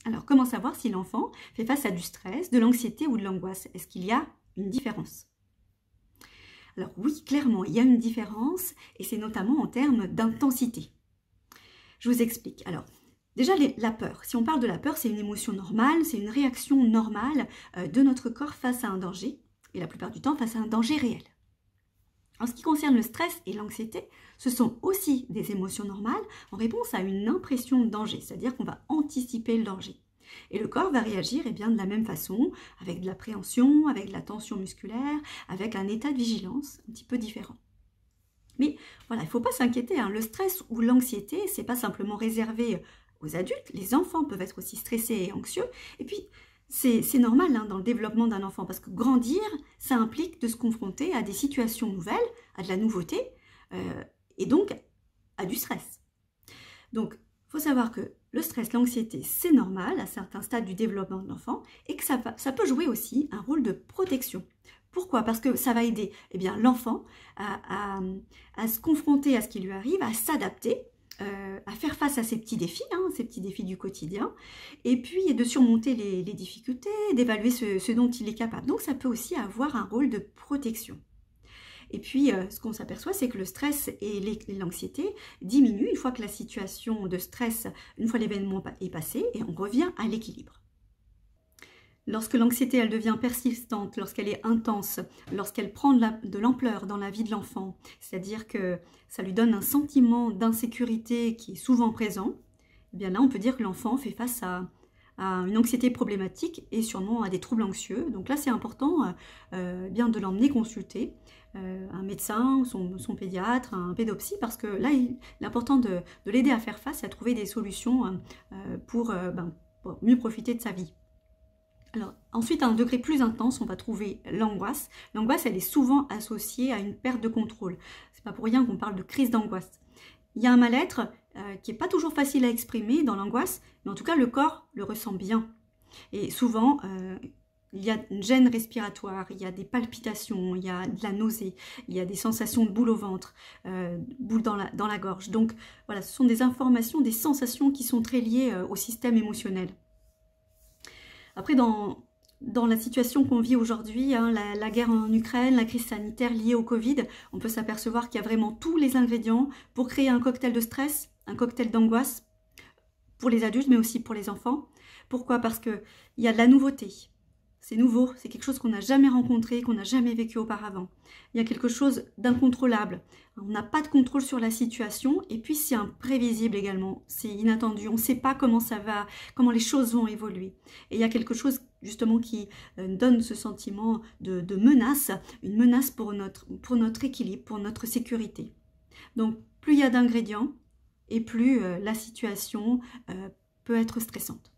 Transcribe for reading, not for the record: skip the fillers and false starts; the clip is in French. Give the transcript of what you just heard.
Alors, comment savoir si l'enfant fait face à du stress, de l'anxiété ou de l'angoisse? Est-ce qu'il y a une différence? Alors oui, clairement, il y a une différence et c'est notamment en termes d'intensité. Je vous explique. Alors, déjà, la peur. Si on parle de la peur, c'est une émotion normale, c'est une réaction normale de notre corps face à un danger et la plupart du temps face à un danger réel. En ce qui concerne le stress et l'anxiété, ce sont aussi des émotions normales en réponse à une impression de danger, c'est-à-dire qu'on va anticiper le danger. Et le corps va réagir de la même façon, avec de l'appréhension, avec de la tension musculaire, avec un état de vigilance un petit peu différent. Mais voilà, il ne faut pas s'inquiéter, le stress ou l'anxiété, ce n'est pas simplement réservé aux adultes, les enfants peuvent être aussi stressés et anxieux, et puis c'est normal dans le développement d'un enfant, parce que grandir, ça implique de se confronter à des situations nouvelles, à de la nouveauté, et donc à du stress. Donc, il faut savoir que le stress, l'anxiété, c'est normal à certains stades du développement de l'enfant, et que ça peut jouer aussi un rôle de protection. Pourquoi? Parce que ça va aider l'enfant à se confronter à ce qui lui arrive, à s'adapter, à faire face à ces petits défis du quotidien, et puis de surmonter les difficultés, d'évaluer ce dont il est capable. Donc ça peut aussi avoir un rôle de protection. Et puis ce qu'on s'aperçoit, c'est que le stress et l'anxiété diminuent une fois que la situation de stress, une fois l'événement est passé, et on revient à l'équilibre. Lorsque l'anxiété elle devient persistante, lorsqu'elle est intense, lorsqu'elle prend de l'ampleur dans la vie de l'enfant, c'est-à-dire que ça lui donne un sentiment d'insécurité qui est souvent présent, eh bien là on peut dire que l'enfant fait face à une anxiété problématique et sûrement à des troubles anxieux. Donc là c'est important de l'emmener consulter un médecin, son pédiatre, un pédopsie, parce que là il est important de l'aider à faire face et à trouver des solutions pour mieux profiter de sa vie. Alors, ensuite, à un degré plus intense, on va trouver l'angoisse. L'angoisse, elle est souvent associée à une perte de contrôle. C'est pas pour rien qu'on parle de crise d'angoisse. Il y a un mal-être qui n'est pas toujours facile à exprimer dans l'angoisse, mais en tout cas, le corps le ressent bien. Et souvent, il y a une gêne respiratoire, il y a des palpitations, il y a de la nausée, il y a des sensations de boule au ventre, boule dans la gorge. Donc, voilà, ce sont des informations, des sensations qui sont très liées au système émotionnel. Après, dans la situation qu'on vit aujourd'hui, la guerre en Ukraine, la crise sanitaire liée au Covid, on peut s'apercevoir qu'il y a vraiment tous les ingrédients pour créer un cocktail de stress, un cocktail d'angoisse pour les adultes, mais aussi pour les enfants. Pourquoi? Parce qu'il y a de la nouveauté. C'est nouveau, c'est quelque chose qu'on n'a jamais rencontré, qu'on n'a jamais vécu auparavant. Il y a quelque chose d'incontrôlable. On n'a pas de contrôle sur la situation et puis c'est imprévisible également. C'est inattendu, on ne sait pas comment comment les choses vont évoluer. Et il y a quelque chose justement qui donne ce sentiment de menace, une menace pour notre équilibre, pour notre sécurité. Donc plus il y a d'ingrédients et plus la situation peut être stressante.